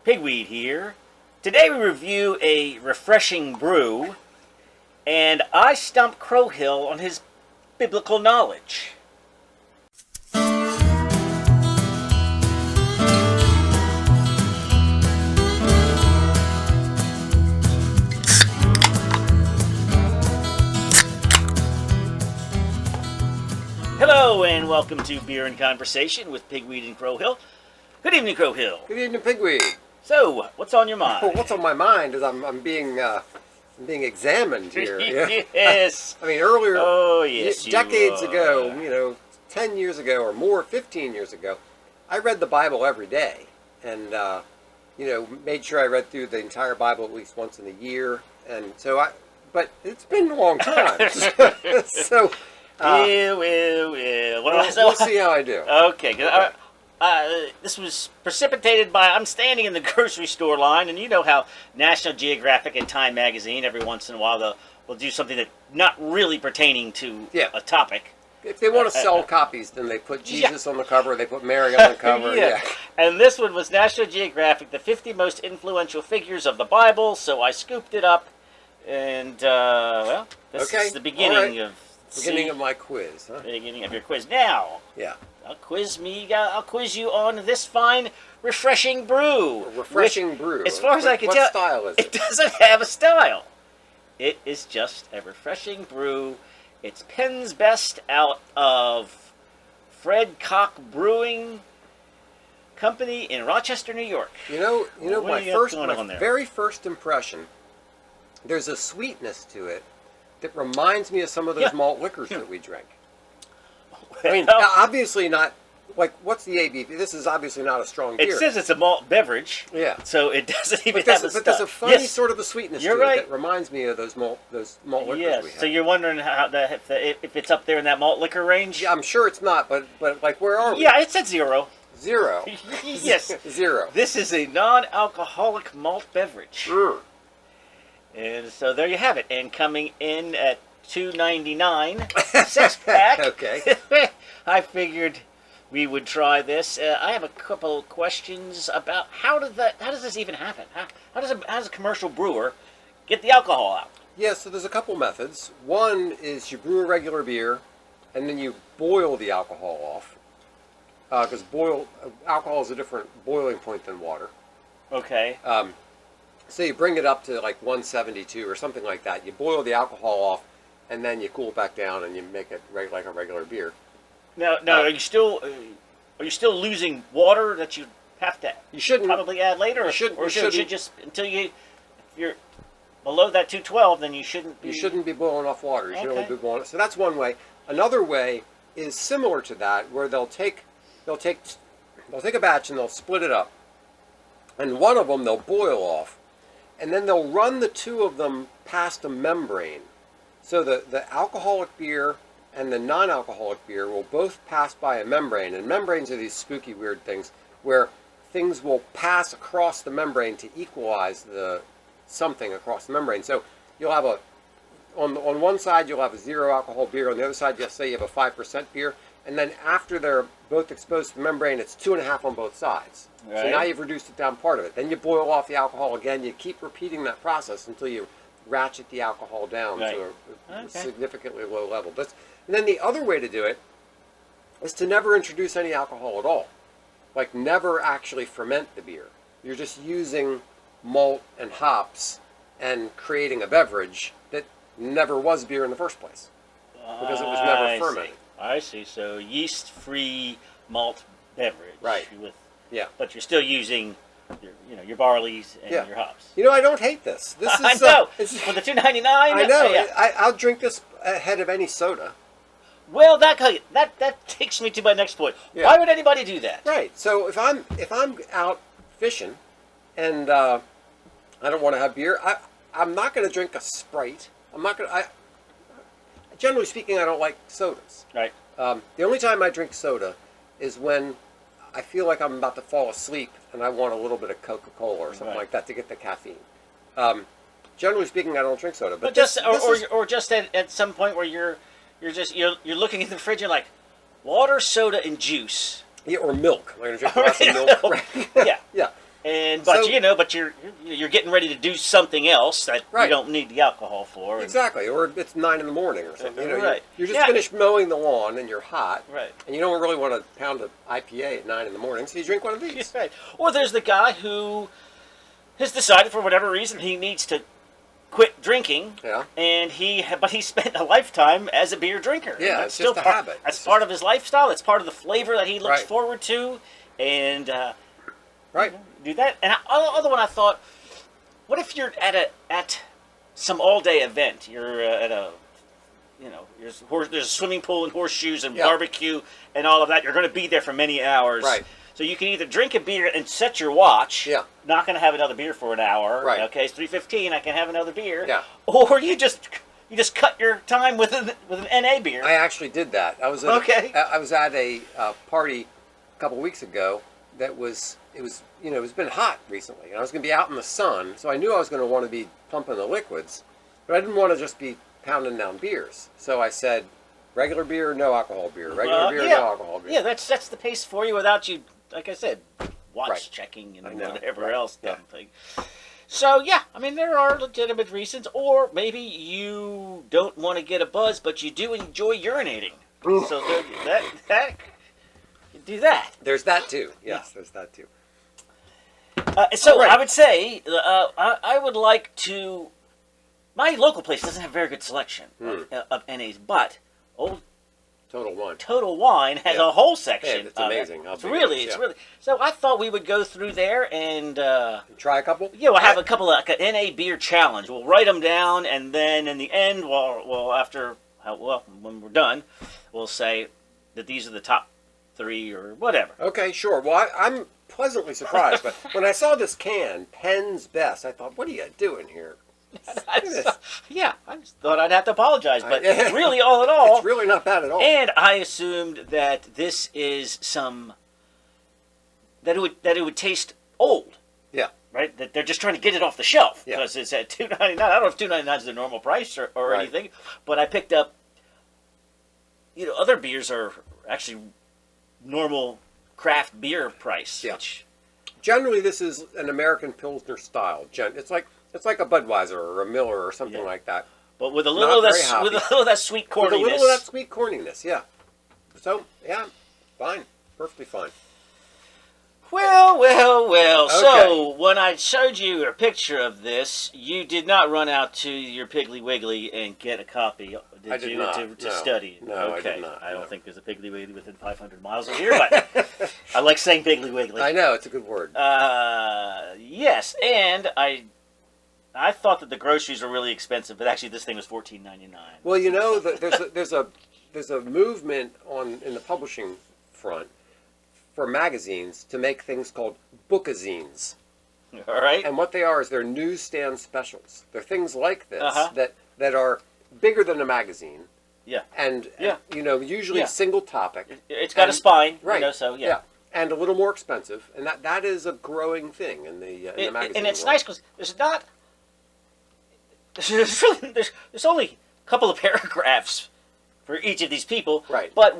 Pigweed here. Today we review a refreshing brew, and I stumped Crowhill on his biblical knowledge. Hello and welcome to Beer and Conversation with Pigweed and Crowhill. Good evening, Crowhill. Good evening, Pigweed. So, what's on your mind? Well, what's on my mind is I'm being examined here. Yes. I mean, earlier, decades you ago, 10 years ago or more, 15 years ago, I read the Bible every day, and made sure I read through the entire Bible at least once in a year, and so but it's been a long time, so. We'll see how I do. Okay. This was precipitated by, I'm standing in the grocery store line, and you know how National Geographic and Time Magazine, every once in a while, will do something that's not really pertaining to a topic. If they want to sell copies, then they put Jesus on the cover, they put Mary on the cover. Yeah. And this one was National Geographic, the 50 most influential figures of the Bible, so I scooped it up, and, this is the beginning of... Beginning of my quiz, huh? Beginning of your quiz. Now, yeah. I'll quiz you on this fine, refreshing brew. A refreshing brew. As far as I can tell, what style is it? It doesn't have a style. It is just a refreshing brew. It's Penn's Best out of Fred Koch Brewing Company in Rochester, New York. My very first impression, there's a sweetness to it that reminds me of some of those malt liquors that we drink. I mean, obviously not, what's the ABV? This is obviously not a strong beer. It says it's a malt beverage. Yeah. So it doesn't even have a But there's a funny sort of a sweetness to it that reminds me of those malt liquors we have. So you're wondering if it's up there in that malt liquor range? Yeah, I'm sure it's not, but where are we? Yeah, it said 0. 0. Yes. 0. This is a non-alcoholic malt beverage. And so there you have it. And coming in at $2.99 6-pack. Okay. I figured we would try this. I have a couple questions about how does this even happen? How does a commercial brewer get the alcohol out? Yeah, so there's a couple methods. One is you brew a regular beer, and then you boil the alcohol off, because alcohol is a different boiling point than water. Okay. So you bring it up to like 172 or something like that. You boil the alcohol off, and then you cool it back down, and you make it like a regular beer. Now, are you still losing water that you have to? You shouldn't probably add later, you should just until if you're below that 212, then you shouldn't be. You shouldn't be boiling off water. You should only be boiling. So that's one way. Another way is similar to that, where they'll take a batch and they'll split it up, and one of them they'll boil off. And then they'll run the two of them past a membrane. So the alcoholic beer and the non-alcoholic beer will both pass by a membrane. And membranes are these spooky, weird things where things will pass across the membrane to equalize something across the membrane. So you'll have on one side you'll have a 0 alcohol beer. On the other side, you'll say you have a 5% beer. And then after they're both exposed to the membrane, it's 2.5 on both sides. Right. So now you've reduced it down part of it. Then you boil off the alcohol again. You keep repeating that process until you ratchet the alcohol down to a significantly low level. And then the other way to do it is to never introduce any alcohol at all. Like never actually ferment the beer. You're just using malt and hops and creating a beverage that never was beer in the first place because it was never fermented. I see. So yeast-free malt beverage. Right. But you're still using your barleys and your hops. I don't hate this. This is I know. For the $2.99. I know. I'll drink this ahead of any soda. Well, that takes me to my next point. Yeah. Why would anybody do that? Right. So if I'm out fishing and I don't want to have beer, I'm not going to drink a Sprite. I'm not going to. Generally speaking, I don't like sodas. Right. The only time I drink soda is when I feel like I'm about to fall asleep and I want a little bit of Coca-Cola or something like that to get the caffeine. Generally speaking, I don't drink soda. But just at some point where you're looking in the fridge, you're like, water, soda, and juice. Yeah, or milk. I'm going to drink a glass of milk. Yeah. Yeah. But So- but you're getting ready to do something else that you Right. don't need the alcohol for. Exactly, or it's 9 in the morning or something. You know, Right. you're just Yeah. finished mowing the lawn and you're hot, Right. and you don't really want to pound an IPA at 9 in the morning, so you drink one of these. Right. Or there's the guy who has decided for whatever reason he needs to quit drinking. Yeah. And but he spent a lifetime as a beer drinker. Yeah, And it's just a habit. That's It's part of his lifestyle. It's part of the flavor that he looks Right. forward to, and Right. do that. And other one I thought, what if you're at some all day event? You're at a there's a swimming pool and horseshoes and Yeah. barbecue and all of that. You're going to be there for many hours. Right. So you can either drink a beer and set your watch. Yeah. Not going to have another beer for an hour. Right. Okay, it's 3:15. I can have another beer. Yeah. Or you just cut your time with an NA beer. I actually did that. I was at a party a couple weeks ago it was been hot recently, and I was going to be out in the sun, so I knew I was going to want to be pumping the liquids, but I didn't want to just be pounding down beers. So I said, regular beer, no alcohol beer. Regular beer, no alcohol beer. Yeah, that sets the pace for you without you, like I said, watch Right. checking and I know. whatever Right. else Yeah. dumb thing. So yeah, I mean there are legitimate reasons, or maybe you don't want to get a buzz, but you do enjoy urinating. So that you do that. There's that too. Yes, there's that too. So All right. I would say I would like to. My local place doesn't have a very good selection of NAs, but Old Total Wine has a whole section. Yeah, it's amazing. It's really. So I thought we would go through there and Try a couple. we'll have a couple of like an NA beer challenge. We'll write them down, and then in the end, when we're done, we'll say that these are the top 3 or whatever. Okay, sure. Well, I'm pleasantly surprised, but when I saw this can, Penn's Best, I thought, what are you doing here? I just thought I'd have to apologize, but Yeah. really, all in all, It's really not bad at all. and I assumed that this is that it would taste old. Yeah. Right, that they're just trying to get it off the shelf Yeah. because it's at $2.99. I don't know if $2.99 is the normal price or Right. anything, but I picked up. Other beers are actually normal craft beer price. Yeah. Which, Generally, this is an American Pilsner style. It's like a Budweiser or a Miller or something like that. but with a little Not of very that, hoppy. with a little of that sweet corniness. With a little of that sweet corniness, yeah. So, yeah, fine. Perfectly fine. Well. So Okay. when I showed you a picture of this, you did not run out to your Piggly Wiggly and get a copy, did I did you? not, To no. study. No, okay. I did not, I don't no. think there's a Piggly Wiggly within 500 miles of here, but I like saying Piggly Wiggly. I know, it's a good word. Yes, and I thought that the groceries were really expensive, but actually this thing was $14.99. Well, there's a movement in the publishing front for magazines to make things called bookazines. All right. And what they are is they're newsstand specials. They're things like this Uh-huh. that are bigger than a magazine. Yeah. And Yeah. usually Yeah. single topic. It's got a And- spine, Right. so yeah. And a little more expensive, and that is a growing thing in the magazine And it's world. nice because there's only a couple of paragraphs for each of these people, Right. But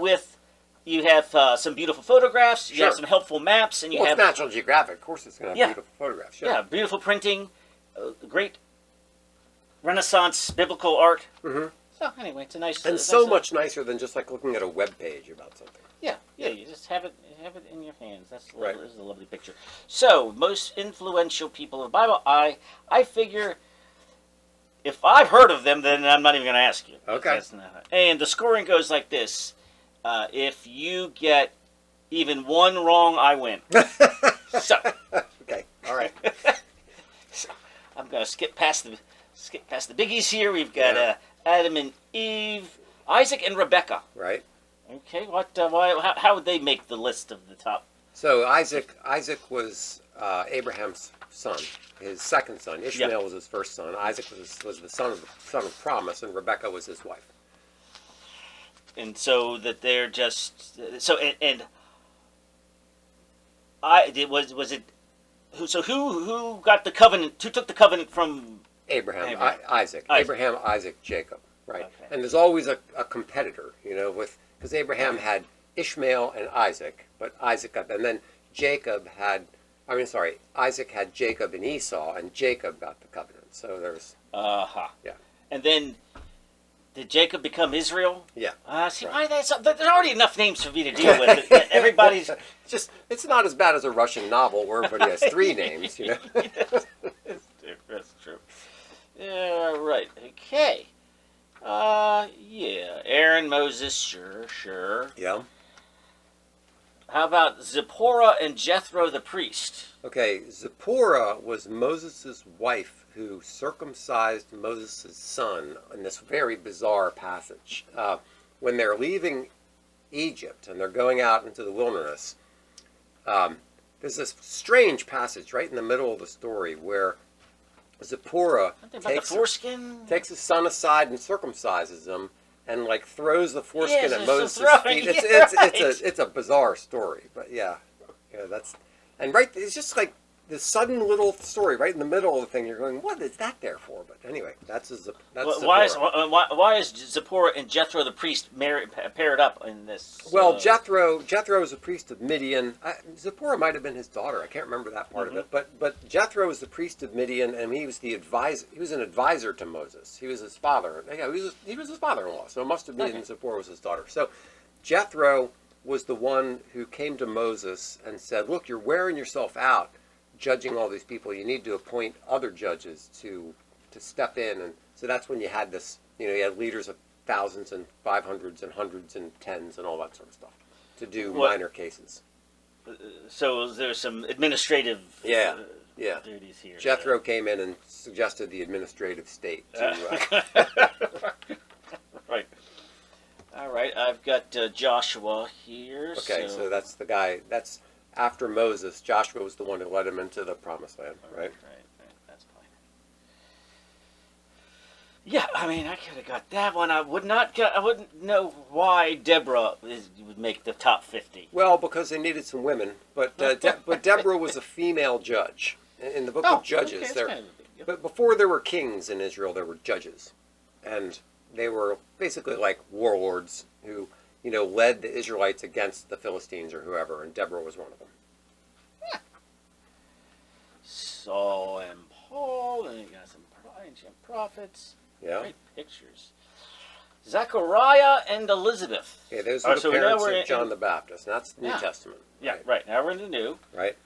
you have some beautiful photographs, you have Sure. some helpful maps, and you Well, have it's National Geographic. Of course, it's going to have beautiful photographs. yeah, beautiful printing, great Renaissance biblical art. Mm-hmm. So anyway, it's a nice And it's so nice, much nicer than just like looking at a web page about something. Yeah, you just have it in your hands. That's Right. This is a lovely picture. So, most influential people of the Bible, I figure if I've heard of them, then I'm not even going to ask you. Okay. That's not, and the scoring goes like this: if you get even one wrong, I win. So, Okay. All right. so I'm going to skip past the biggies here. We've got Yeah. Adam and Eve, Isaac and Rebecca. Right. Okay, how would they make the list of the top? So Isaac was Abraham's son, his second son. Ishmael Yep. was his first son. Isaac was the son of promise, and Rebecca was his wife. And so that they're just so and I did was it who so who got the covenant? Who took the covenant from Abraham. Abraham. Isaac. Isaac. Abraham, Isaac, Jacob. Right. Okay. And there's always a competitor, because Abraham had Ishmael and Isaac, but Isaac got, and then Jacob had I mean, sorry, Isaac had Jacob and Esau, and Jacob got the covenant. So there's. Yeah. And then, did Jacob become Israel? Yeah. See, why that's there's already enough names for me to deal with. Everybody's just. It's not as bad as a Russian novel where everybody has 3 names. You know. That's true. Yeah. Right. Okay. Yeah. Aaron, Moses. Sure. Yeah. How about Zipporah and Jethro the priest? Okay, Zipporah was Moses' wife who circumcised Moses' son in this very bizarre passage. When they're leaving Egypt and they're going out into the wilderness, there's this strange passage right in the middle of the story where Zipporah takes his son aside and circumcises him, and like throws the foreskin at Moses' feet. It's a bizarre story, but yeah, that's it's just like this sudden little story right in the middle of the thing. You're going, what is that there for? But anyway, that's Zipporah. Why is Zipporah and Jethro the priest paired up in this? Well, Jethro is a priest of Midian. Zipporah might have been his daughter. I can't remember that part of it. But Jethro was the priest of Midian, and he was the advisor. He was an advisor to Moses. He was his father. Yeah, he was his father-in-law. So it must have been Zipporah was his daughter. So Jethro was the one who came to Moses and said, "Look, you're wearing yourself out, judging all these people. You need to appoint other judges to step in." And so that's when you had this, you had leaders of thousands and 500s and hundreds and tens and all that sort of stuff to do minor cases. So there's some administrative duties here. Jethro came in and suggested the administrative state. Right. All right, I've got Joshua here. Okay, so that's the guy. That's after Moses. Joshua was the one who led him into the promised land, right? Right. That's fine. Yeah, I mean, I could have got that one. I wouldn't know why Deborah would make the top 50. Well, because they needed some women, but Deborah was a female judge in the book of Judges. Okay, but before there were kings in Israel, there were judges, and they were basically like warlords who, led the Israelites against the Philistines or whoever, and Deborah was one of them. Yeah. Saul and Paul, and you got some ancient prophets. Yeah. Great pictures. Zechariah and Elizabeth. Yeah, those are the parents of John the Baptist. And that's the New Testament. Yeah, right. Now we're in the New. Right.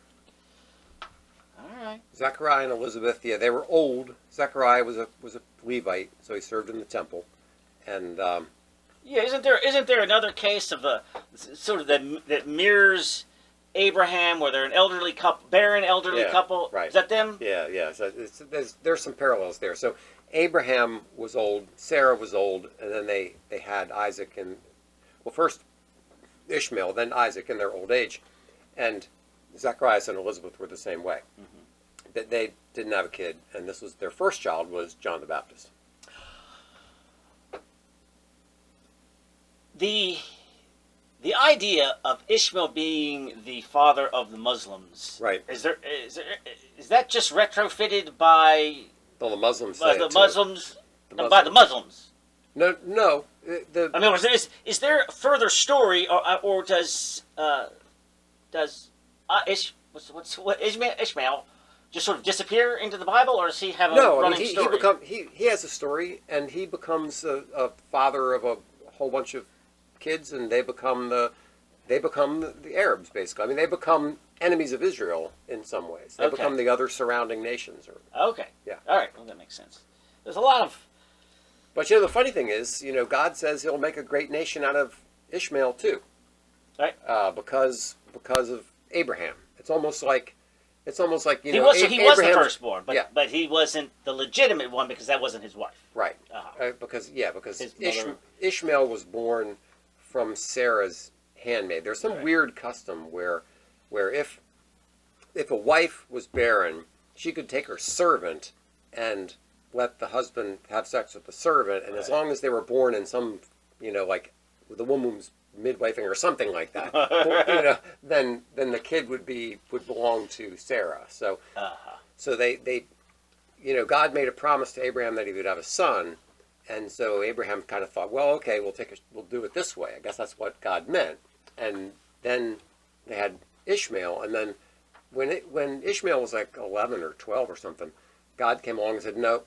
All right. Zechariah and Elizabeth, they were old. Zechariah was a Levite, so he served in the temple. And isn't there another case of that mirrors Abraham, where they're an elderly couple, barren elderly couple? Right. Is that them? Yeah. So there's some parallels there. So Abraham was old, Sarah was old, and then they had Isaac first Ishmael, then Isaac in their old age, and Zacharias and Elizabeth were the same way. That they didn't have a kid, and this was their first child was John the Baptist. The idea of Ishmael being the father of the Muslims, right? Is that just retrofitted by? Well, the Muslims by say the it Muslims, too. by the Muslims. No. I mean, is there a further story, or does Ishmael just sort of disappear into the Bible, or does he have a running story? He has a story, and he becomes a father of a whole bunch of kids, and they become the Arabs, basically. I mean, they become enemies of Israel in some ways. They become the other surrounding nations. Okay. Yeah. All right. Well, that makes sense. There's a lot of. But the funny thing is, God says He'll make a great nation out of Ishmael too. Right. Because of Abraham. It's almost like he was the firstborn, but he wasn't the legitimate one because that wasn't his wife. Right. Because Ishmael was born from Sarah's handmaid. There's some weird custom where if a wife was barren, she could take her servant and let the husband have sex with the servant, and as long as they were born in some, like the woman's midwifing or something like that, then the kid would belong to Sarah. So they God made a promise to Abraham that he would have a son, and so Abraham kind of thought, well, okay, we'll do it this way. I guess that's what God meant. And then they had Ishmael, and then when Ishmael was like 11 or 12 or something, God came along and said, "No,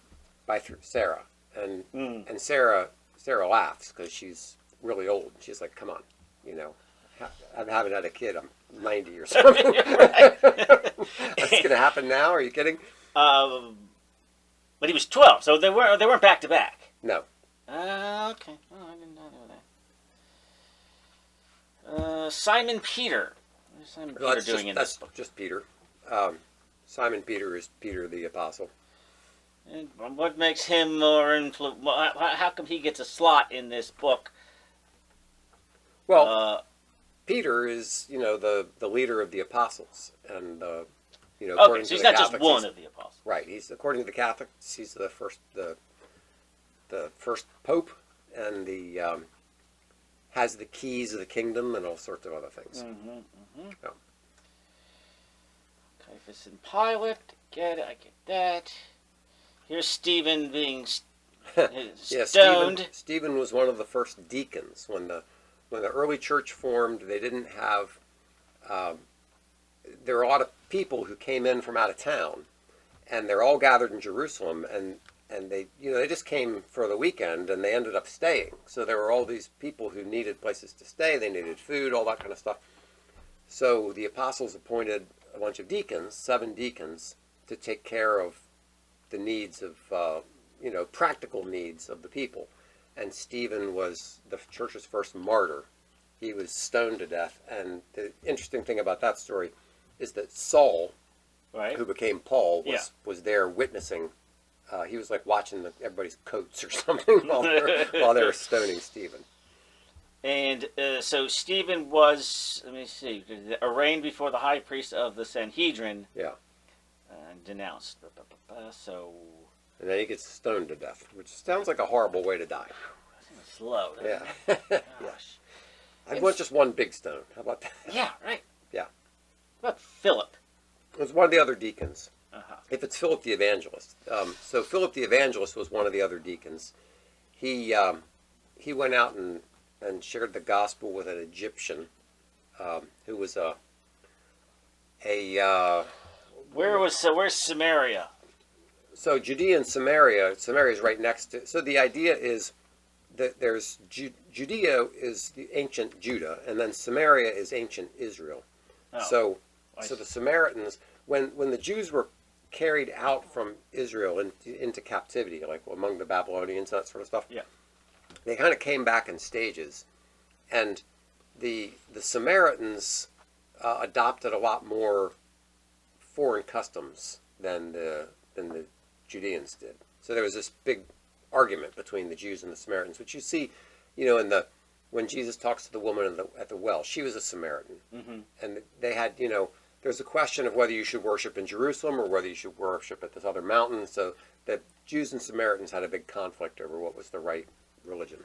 by through Sarah," and Sarah laughs because she's really old. She's like, "Come on, you know, I haven't had a kid. I'm 90 or something. That's going to happen now? Are you kidding?" But he was 12, so they weren't back to back. No. Okay. Oh, I did not know that. Simon Peter. What is Simon Peter doing in this book? Just Peter. Simon Peter is Peter the Apostle. And what makes him more influential? How come he gets a slot in this book? Well, Peter is, the leader of the apostles, and okay, so he's not just one of the apostles. Right. He's, according to the Catholics, he's the first pope, and has the keys of the kingdom and all sorts of other things. Yeah. Caiaphas and Pilate. Get it. I get that. Here's Stephen being stoned. Stephen was one of the first deacons when the early church formed. They didn't have. There were a lot of people who came in from out of town, and they're all gathered in Jerusalem, and they they just came for the weekend, and they ended up staying. So there were all these people who needed places to stay. They needed food, all that kind of stuff. So the apostles appointed a bunch of deacons, 7 deacons, to take care of the needs of practical needs of the people. And Stephen was the church's first martyr. He was stoned to death. And the interesting thing about that story is that Saul, who became Paul, was there witnessing. He was like watching everybody's coats or something while they were stoning Stephen. And so Stephen was, let me see, arraigned before the high priest of the Sanhedrin. Yeah. And denounced. So. And then he gets stoned to death, which sounds like a horrible way to die. That's slow. Yeah. Gosh. I'd want just one big stone. How about that? Yeah, right. Yeah. What about Philip? It was one of the other deacons. Uh-huh. If it's Philip the Evangelist. So Philip the Evangelist was one of the other deacons. He went out and shared the gospel with an Egyptian who was where's Samaria? So Judea and Samaria is right next to. So the idea is that there's Judea is the ancient Judah, and then Samaria is ancient Israel. So the Samaritans, when the Jews were carried out from Israel into captivity, like among the Babylonians, that sort of stuff, they kind of came back in stages, and the Samaritans adopted a lot more foreign customs than the Judeans did. So there was this big argument between the Jews and the Samaritans, which you see, when Jesus talks to the woman at the well. She was a Samaritan, and they had, there's a question of whether you should worship in Jerusalem or whether you should worship at this other mountain. So the Jews and Samaritans had a big conflict over what was the right religion.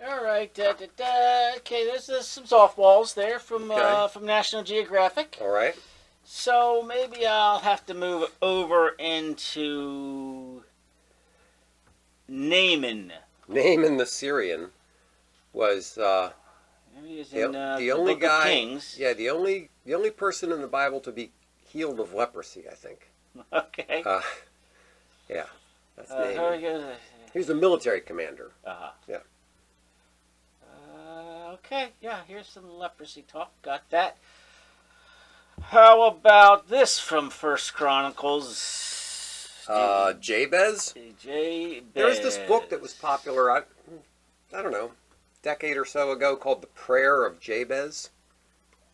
All right. Okay, there's some softballs there from National Geographic. All right. So maybe I'll have to move over into Naaman. Naaman the Syrian was the only guy. Kings. Yeah, the only person in the Bible to be healed of leprosy, I think. Okay. Yeah, that's Naaman. He was a military commander. Yeah. Okay. Yeah. Here's some leprosy talk. Got that. How about this from First Chronicles? Jabez? There's this book that was popular, I don't know, decade or so ago called The Prayer of Jabez.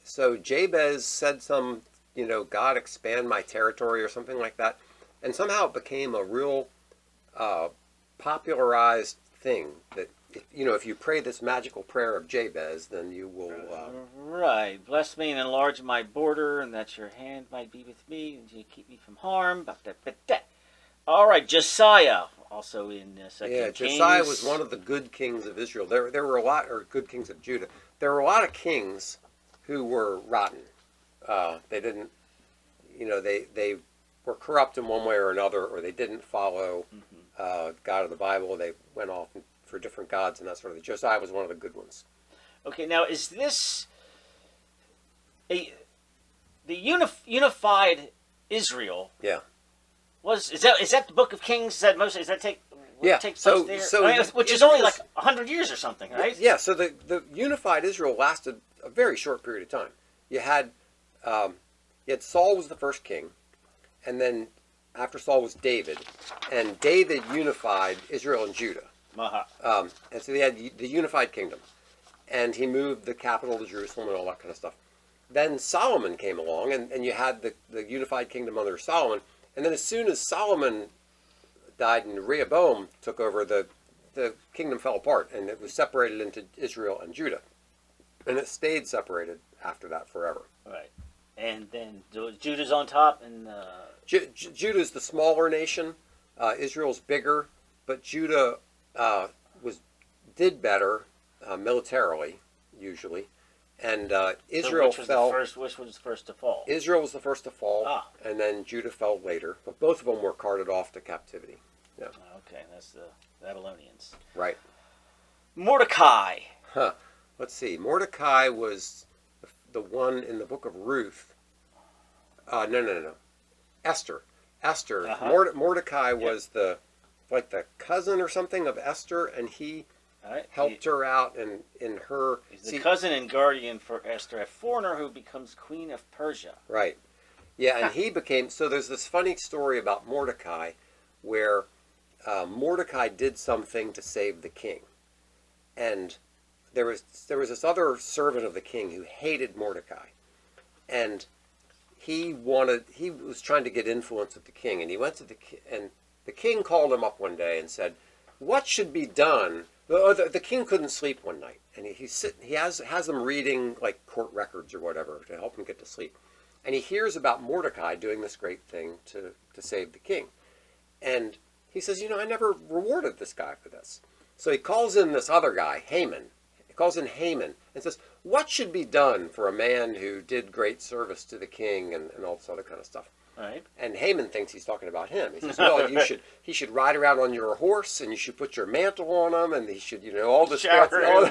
So Jabez said God expand my territory or something like that. And somehow it became a real popularized thing that, if you pray this magical prayer of Jabez, then you will... Right. Bless me and enlarge my border, and that your hand might be with me, and you keep me from harm. All right, Josiah, also in Second Kings. Josiah was one of the good kings of Israel. There were a lot, or good kings of Judah. There were a lot of kings who were rotten. They didn't, they were corrupt in one way or another, or they didn't follow God of the Bible. They went off for different gods and that sort of thing. Josiah was one of the good ones. Okay, now is this the unified Israel. Yeah. Is that the Book of Kings? Is that take? Yeah. Takes place there? So which is only like 100 years or something, right? Yeah. So the unified Israel lasted a very short period of time. You had Saul was the first king, and then after Saul was David, and David unified Israel and Judah. And so they had the unified kingdom, and he moved the capital to Jerusalem and all that kind of stuff. Then Solomon came along, and you had the unified kingdom under Solomon. And then as soon as Solomon died and Rehoboam took over, the kingdom fell apart, and it was separated into Israel and Judah. And it stayed separated after that forever. Right. And then Judah's on top, and Judah's the smaller nation. Israel's bigger, but Judah did better militarily, usually. And Israel fell. Which was the first to fall? Israel was the first to fall, and then Judah fell later. But both of them were carted off to captivity. Yeah. Okay, that's the Babylonians. Right. Mordecai. Huh. Let's see. Mordecai was the one in the book of Ruth. No. Esther. Mordecai was the cousin or something of Esther, and he helped her out in her. He's the cousin and guardian for Esther, a foreigner who becomes queen of Persia. Right. Yeah, and he became. So there's this funny story about Mordecai, where Mordecai did something to save the king, and there was this other servant of the king who hated Mordecai, and he was trying to get influence with the king, and he went to and the king called him up one day and said, "What should be done?" The king couldn't sleep one night, and he has them reading like court records or whatever to help him get to sleep, and he hears about Mordecai doing this great thing to save the king, and he says, I never rewarded this guy for this. So he calls in this other guy, Haman. He calls in Haman and says, "What should be done for a man who did great service to the king and all this other kind of stuff?" Right. And Haman thinks he's talking about him. He says, "Well, he should ride around on your horse, and you should put your mantle on him, and he should, all this stuff,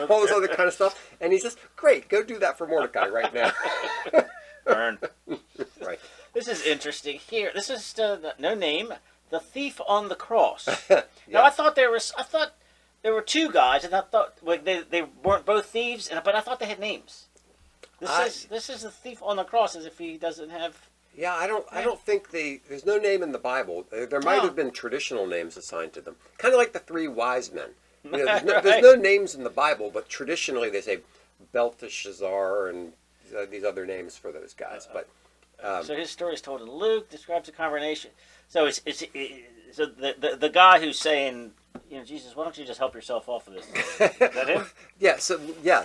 all this other kind of stuff." And he says, "Great, go do that for Mordecai right now." Burn. Right. This is interesting. Here, this is no name. The thief on the cross. Yeah. Now I thought there were two guys, and I thought they weren't both thieves, but I thought they had names. This is the thief on the cross, as if he doesn't have. Yeah, I don't think there's no name in the Bible. There might have been traditional names assigned to them, kind of like the three wise men. There's no names in the Bible, but traditionally they say Belteshazzar and these other names for those guys. But so his story is told in Luke, describes the coronation. So so the guy who's saying, Jesus, why don't you just help yourself off of this? Is that him? Yeah.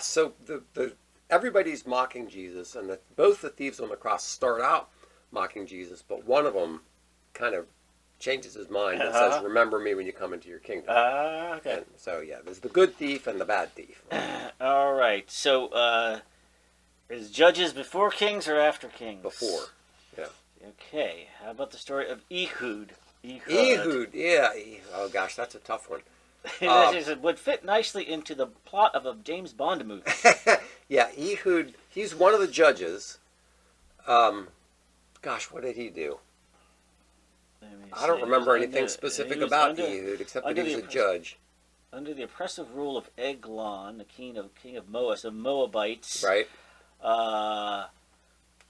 So the everybody's mocking Jesus, and both the thieves on the cross start out mocking Jesus, but one of them kind of changes his mind and says, "Remember me when you come into your kingdom." Okay. And so there's the good thief and the bad thief. All right. So is Judges before Kings or after Kings? Before. Yeah. Okay. How about the story of Ehud? Ehud, yeah. Oh gosh, that's a tough one. It would fit nicely into the plot of a James Bond movie. Yeah, Ehud. He's one of the judges. Gosh, what did he do? I don't remember anything specific about Ehud except that he was a judge. Under the oppressive rule of Eglon, the king of Moab, the Moabites. Right.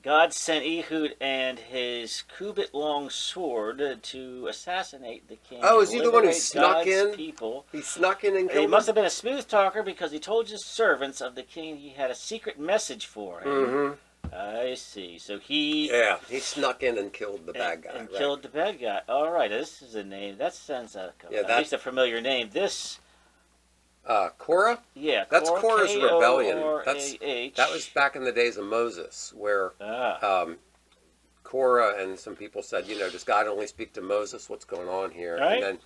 God sent Ehud and his cubit-long sword to assassinate the king. Oh, is he the one who snuck in? People. He snuck in and killed He him? must have been a smooth talker because he told his servants of the king he had a secret message for him. Mm-hmm. I see. So he snuck in and killed the bad guy. And killed the bad guy. All right, this is a name. That sounds at least a familiar name. This... Korah? Yeah, that's Korah's rebellion. K-O-R-A-H. That was back in the days of Moses, where Korah and some people said, does God only speak to Moses? What's going on here? Right.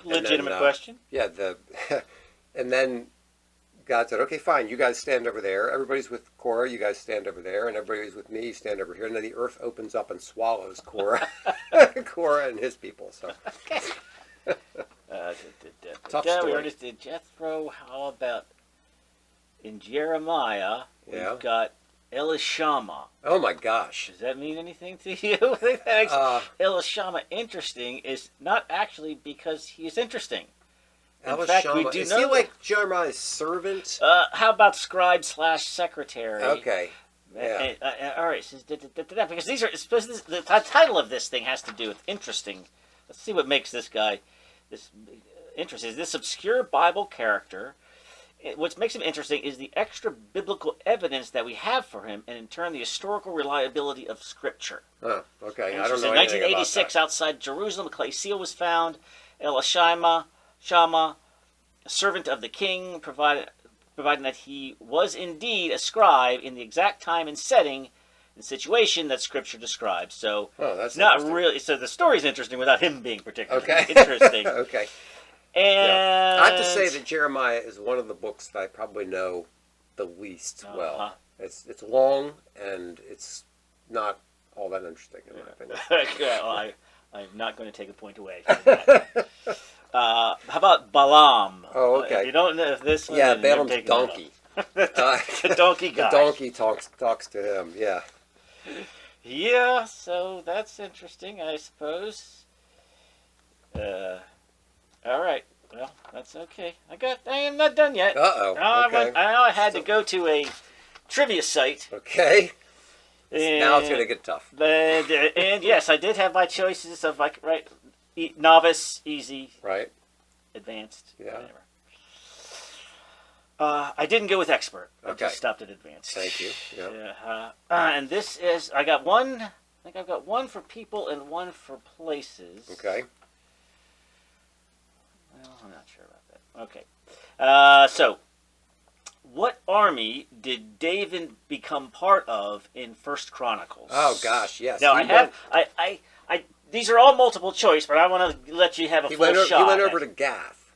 Legitimate question. Yeah, and then God said, "Okay, fine, you guys stand over there. Everybody's with Korah, you guys stand over there, and everybody's with me, you stand over here." And then the earth opens up and swallows Korah, Korah and his people. So. Tough story. We already did Jethro. How about in Jeremiah? We've got Elishama. Oh my gosh. Does that mean anything to you? I think that makes Elishama interesting is not actually because he is interesting. In fact, we do is know. He like Jeremiah's servant? How about scribe/secretary? Okay. Yeah. All right. So, because these are the title of this thing has to do with interesting. Let's see what makes this guy this interesting. Is this obscure Bible character? What makes him interesting is the extra biblical evidence that we have for him, and in turn, the historical reliability of Scripture. Oh, okay. I In don't know anything about 1986, that. outside Jerusalem, a clay seal was found. Elishama, a servant of the king, providing that he was indeed a scribe in the exact time and setting and situation that Scripture describes. So, that's not interesting. really. So the story's interesting without him being particularly Okay. interesting. Okay. And Yeah. I have to say that Jeremiah is one of the books that I probably know the least well. It's long and it's not all that interesting in my opinion. Well, I'm not going to take a point away from that. How about Balaam? Oh, okay. If you don't know if this one, Yeah, then you're Balaam's taking donkey. the donkey guy. The donkey talks to him. Yeah. Yeah, so that's interesting, I suppose. All right. Well, that's okay. I am not done yet. Uh-oh. Okay. I had to go to a trivia site. Okay. And, Now it's going to get tough. And yes, I did have my choices of novice, easy, Right. advanced, Yeah. whatever. I didn't go with expert. I Okay. just stopped at advanced. Thank you. Yeah. And this is, I got one, I think I've got one for people and one for places. Okay. Well, I'm not sure about that. Okay. So, what army did David become part of in First Chronicles? Oh gosh, yes. Now, these are all multiple choice, but I want to let you have a full shot. He went over to Gath.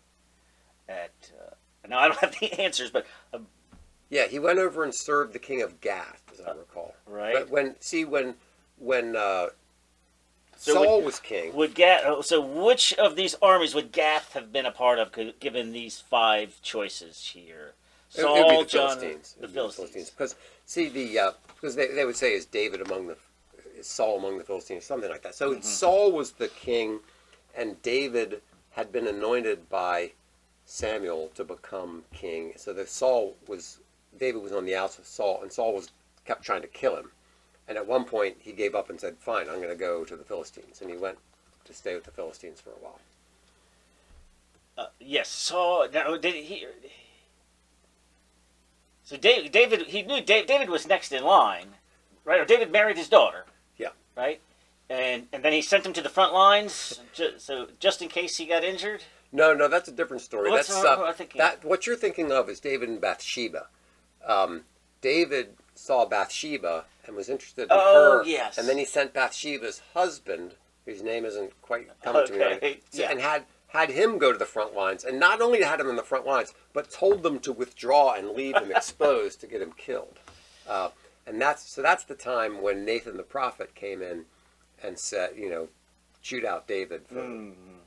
Now, I don't have the answers, but... Yeah, he went over and served the king of Gath, as I recall. Right. But when Saul was king... So which of these armies would Gath have been a part of, given these 5 choices here? Saul, it would be the John, Philistines. the Philistines. Because, see, because they would say, is Saul among the Philistines, something like that. So Saul was the king, and David had been anointed by Samuel to become king. So David was on the outs of Saul, and Saul kept trying to kill him. And at one point, he gave up and said, fine, I'm going to go to the Philistines. And he went to stay with the Philistines for a while. Yes, Saul... Now, did he... So David, he knew David was next in line, right? Or David married his daughter. Yeah. Right? And then he sent him to the front lines, just in case he got injured? No, that's a different story. What What you're thinking of is David and Bathsheba. David saw Bathsheba and was interested in her. Yes. And then he sent Bathsheba's husband, whose name isn't quite coming to me right, and had him go to the front lines. And not only had him in the front lines, but told them to withdraw and leave him exposed to get him killed. And that's the time when Nathan the prophet came in and said, shoot out David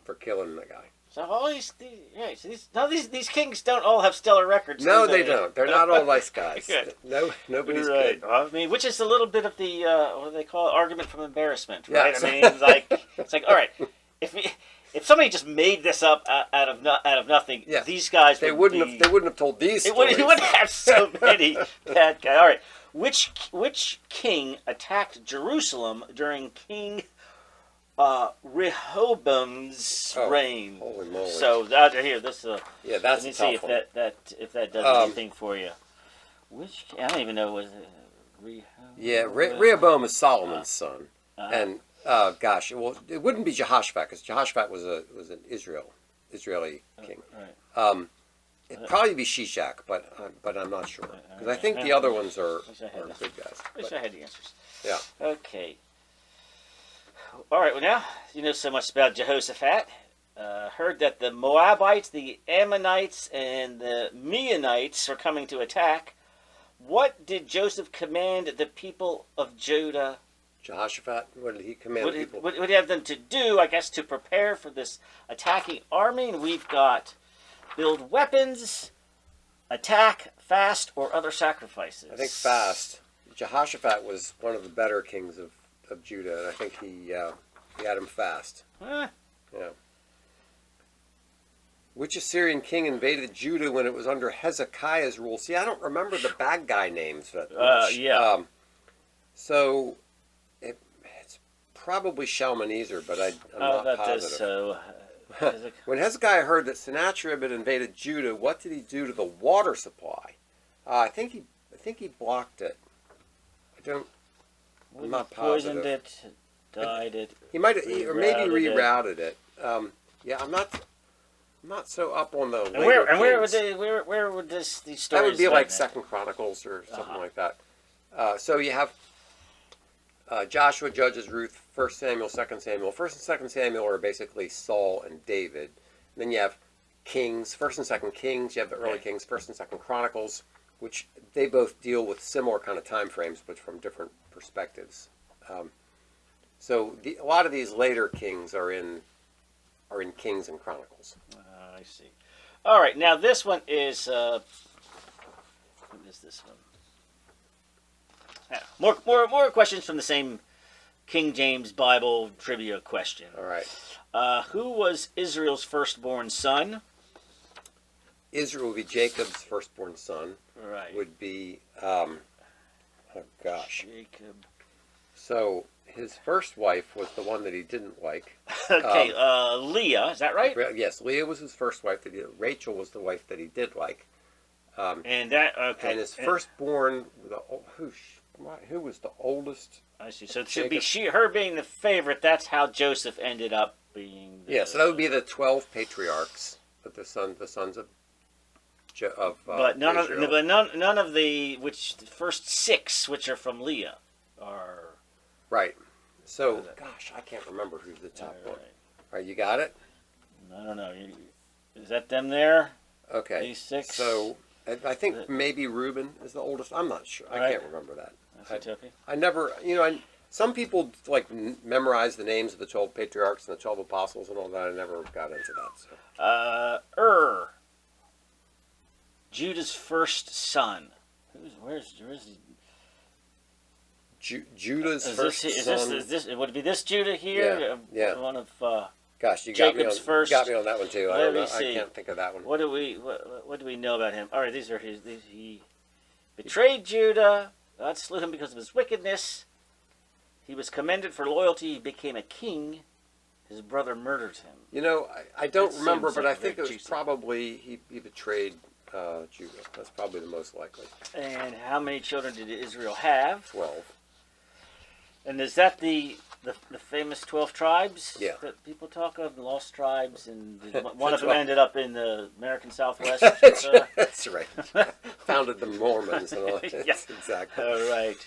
for killing the guy. So all these kings don't all have stellar records. No, they don't. They're not all nice guys. Good. No, nobody's right. good. I mean, which is a little bit of the what do they call it? Argument from embarrassment, right? Yes. I mean, it's like all right, if somebody just made this up out of nothing, these guys they wouldn't have told these stories. He wouldn't have so many bad guys. All right, which king attacked Jerusalem during King Rehoboam's reign? Holy moly! So here, this. That's let me see if that does anything for you. I don't even know. Was it Rehoboam? Yeah, Rehoboam is Solomon's son, and gosh, well, it wouldn't be Jehoshaphat because Jehoshaphat was an Israeli king. Right. It'd probably be Shishak, but I'm not sure because I think the other ones are good guys. Wish I had the answers. Yeah. Okay. All right. Well, now you know so much about Jehoshaphat. Heard that the Moabites, the Ammonites, and the Meunites are coming to attack. What did Joseph command the people of Judah? Jehoshaphat, what did he command the people? What did he have them to do, I guess, to prepare for this attacking army? And we've got build weapons, attack, fast, or other sacrifices. I think fast. Jehoshaphat was one of the better kings of Judah, and I think he had him fast. Huh? Yeah. Which Assyrian king invaded Judah when it was under Hezekiah's rule? See, I don't remember the bad guy names that much. Yeah. So it's probably Shalmaneser, but I'm not that positive. is so. When Hezekiah heard that Sennacherib had invaded Judah, what did he do to the water supply? I think he blocked it. I'm not positive. Poisoned it, dyed it. He might have, or maybe rerouted rerouted it. Yeah, I'm not so up on the. And where would these stories? That would be like then? Second Chronicles or something like that. So you have Joshua, Judges, Ruth, 1 Samuel, 2 Samuel. 1 and 2 Samuel are basically Saul and David. And then you have Kings, 1 and 2 Kings. You have the early Kings, 1 and 2 Chronicles, which they both deal with similar kind of time frames, but from different perspectives. So a lot of these later kings are in Kings and Chronicles. I see. All right, now this one is. What is this one? Yeah, more questions from the same King James Bible trivia question. All right. Who was Israel's firstborn son? Israel would be Jacob's firstborn son. Right. Would be, oh gosh. Jacob. So his first wife was the one that he didn't like. Okay, Leah, is that right? Yes, Leah was his first wife. Rachel was the wife that he did like. And that, okay. And his firstborn, who was the oldest? I see. So it should be her being the favorite. That's how Joseph ended up being. So that would be the 12 patriarchs, but the sons of but none Israel. of none of the first 6, which are from Leah, are right. So gosh, I can't remember who's the top one. All right, you got it. I don't know. Is that them there? Okay. These 6. So I think maybe Reuben is the oldest. I'm not sure. I can't remember that. I never, some people memorize the names of the 12 patriarchs and the 12 apostles and all that. I never got into that. So. Judah's first son. Where's he? Judah's first son. Is this? Would it be this Judah here? Yeah. One of. Gosh, you Jacob's first. Got me on that one too. I don't know. See. I can't think of that one. What do we know about him? All right, these are his. He betrayed Judah. God slew him because of his wickedness. He was commended for loyalty. He became a king. His brother murdered him. I don't remember, but I think it was probably he betrayed Judah. That's probably the most likely. And how many children did Israel have? 12. And is that the famous 12 tribes that people talk of, the lost tribes, and one of them ended up in the American Southwest? That's right. Founded the Mormons and all that. Yes, exactly. All right.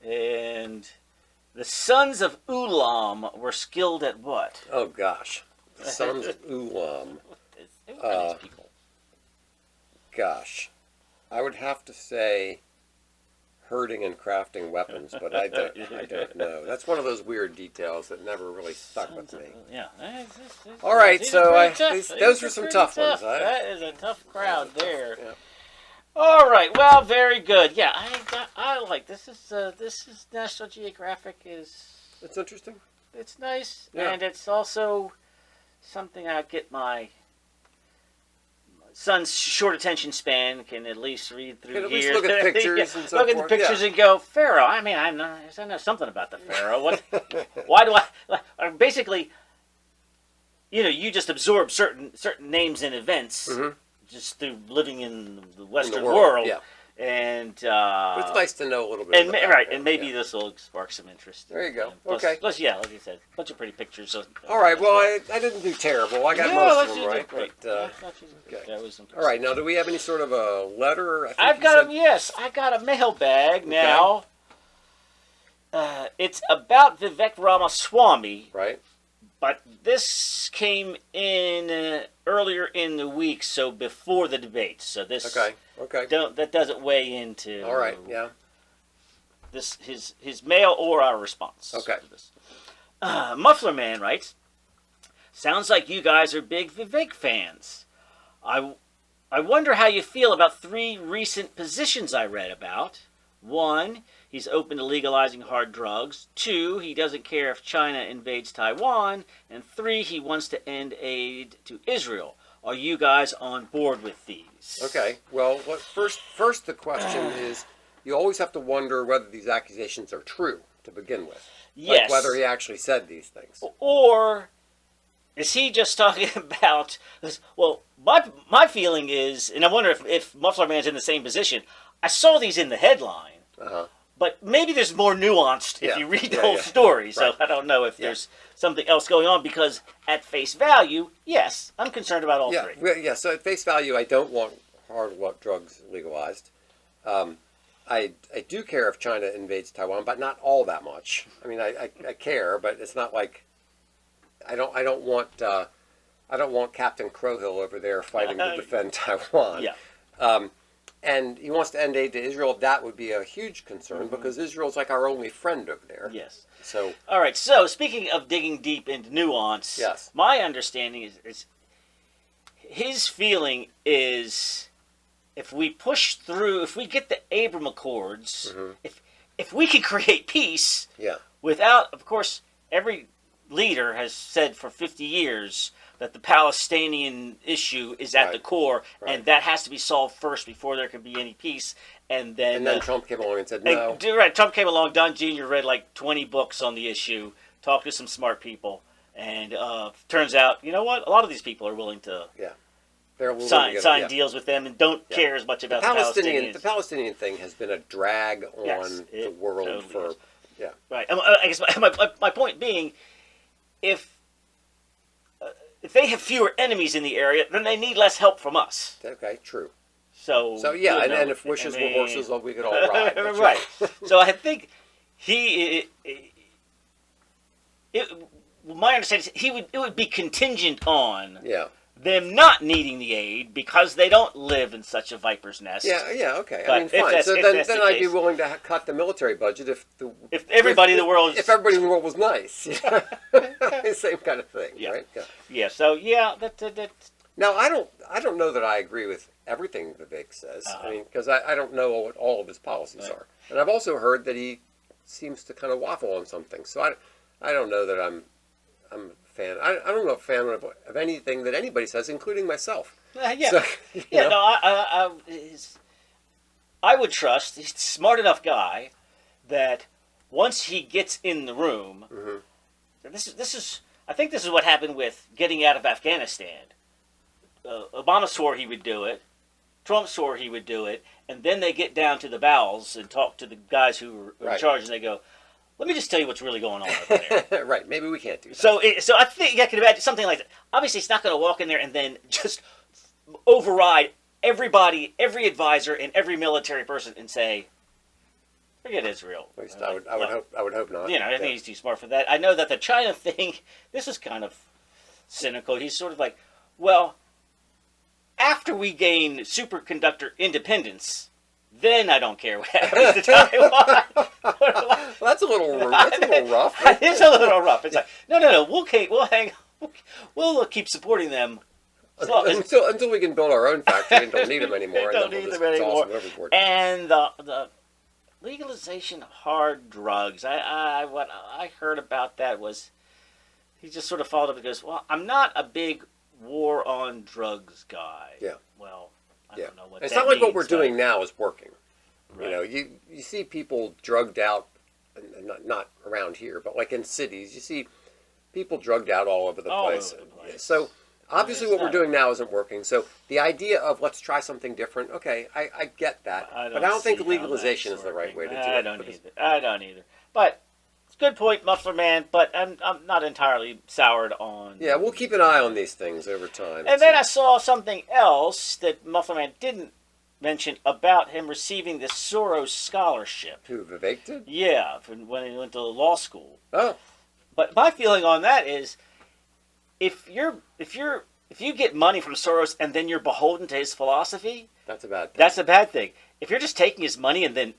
And the sons of Ulam were skilled at what? Oh, gosh. The sons of Ulam. Who are these people? Gosh. I would have to say herding and crafting weapons, but I don't know. That's one of those weird details that never really stuck with me. Yeah. All right, so those were some tough ones. That is a tough crowd there. Yeah. All right. Well, very good. Yeah, I like this. This is National Geographic is. It's interesting. It's nice, Yeah. and it's also something I get my son's short attention span can at least read through Can at here. least look at pictures and so look at forth. the pictures and go, Pharaoh. I mean, I know something about the Pharaoh. What? Why do I? Basically, you just absorb certain names and events just through living in the Western world. Yeah. And but it's nice to know a little bit. And maybe this will spark some interest. There you go. Plus, Okay. Plus, like you said, a bunch of pretty pictures. All right. Well, I didn't do terrible. I got most of them right. But, that was all right. Now, do we have any sort of a letter? I got a mailbag now. It's about Vivek Ramaswamy. Right. But this came in earlier in the week, so before the debate. So this that doesn't weigh into all right, yeah. This his mail or our response. Okay. To this. Muffler Man writes, "Sounds like you guys are big Vivek fans. I wonder how you feel about 3 recent positions I read about. 1, he's open to legalizing hard drugs. 2, he doesn't care if China invades Taiwan. And 3, he wants to end aid to Israel. Are you guys on board with these? Okay. Well, first the question is, you always have to wonder whether these accusations are true to begin with. Yes. Like whether he actually said these things. Or is he just talking about... Well, my feeling is, and I wonder if Muffler Man's in the same position, I saw these in the headline, but maybe there's more nuanced if you read the whole story, so right. I don't know if there's something else going on, because at face value, yes, I'm concerned about all three. Yeah, so at face value, I don't want hard drugs legalized. I do care if China invades Taiwan, but not all that much. I mean, I care, but it's not like I don't want Captain Crowhill over there fighting to defend Taiwan. Yeah. And he wants to end aid to Israel. That would be a huge concern because Israel's like our only friend over there. Yes. So. All right. So speaking of digging deep into nuance, yes. My understanding is his feeling is, if we push through, if we get the Abraham Accords, if we can create peace, without, of course, every leader has said for 50 years that the Palestinian issue is at the core, and that has to be solved first before there can be any peace. And then Trump came along and said no. Trump came along. Don Jr. read like 20 books on the issue, talked to some smart people, and turns out, you know what? A lot of these people are willing to sign deals with them and don't care as much about the Palestinians. The Palestinian thing has been a drag on the world totally Right. I guess my point being, if they have fewer enemies in the area, then they need less help from us. Okay, true. So and if wishes were horses, we could all ride. Right. So I think my understanding is it would be contingent on them not needing the aid because they don't live in such a viper's nest. Okay. But I mean, fine. So then I'd be willing to cut the military budget if everybody in the world was nice. Same kind of thing, right? Yeah. So Now I don't know that I agree with everything Vivek says. I mean, because I don't know what all of his policies are, and I've also heard that he seems to kind of waffle on some things. So I don't know that I'm a fan. I don't know a fan of anything that anybody says, including myself. So, I would trust he's a smart enough guy that once he gets in the room, I think this is what happened with getting out of Afghanistan. Obama swore he would do it. Trump swore he would do it, and then they get down to the bowels and talk to the guys who are in charge, and they go, "Let me just tell you what's really going on over there." Right? Maybe we can't do that. So I think I can imagine something like that. Obviously, it's not going to walk in there and then just override everybody, every advisor, and every military person, and say, "Forget Israel." At least I would hope not. I think he's too smart for that. I know that the China thing, this is kind of cynical. He's sort of like, well, after we gain superconductor independence, then I don't care what happens to Taiwan. Well, that's a little rough. It's a little rough. It's like, no. We'll hang. We'll keep supporting them until we can build our own factory and don't need them anymore. Don't need them anymore. And the legalization of hard drugs. What I heard about that was he just sort of followed up and goes, "Well, I'm not a big war on drugs guy." Yeah. Well, I don't know what it's that not like means, what we're doing now is working. Right. You see people drugged out, not around here, but like in cities, you see people drugged out all over the place. So obviously what we're doing now isn't working. So the idea of let's try something different, okay, I get that. But I don't think legalization is the right way to do it. I don't either. But it's a good point, Muffler Man, but I'm not entirely soured on... Yeah, we'll keep an eye on these things over time. And then I saw something else that Muffler Man didn't mention about him receiving the Soros scholarship. Who, Vivek did? Yeah, when he went to law school. Oh. But my feeling on that is, if you get money from Soros and then you're beholden to his philosophy, that's a bad thing. That's a bad thing. If you're just taking his money and then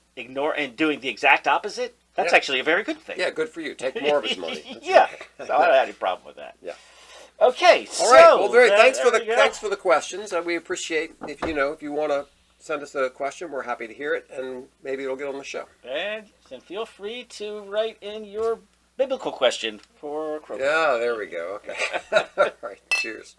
doing the exact opposite, that's actually a very good thing. Yeah, good for you. Take more of his money. Yeah, so I don't have any problem with that. Yeah. Okay, all right. Well, thanks for the questions. We appreciate if you want to send us a question. We're happy to hear it, and maybe it'll get on the show. And feel free to write in your biblical question for Crowhill. Yeah, there we go. Okay. All right. Cheers.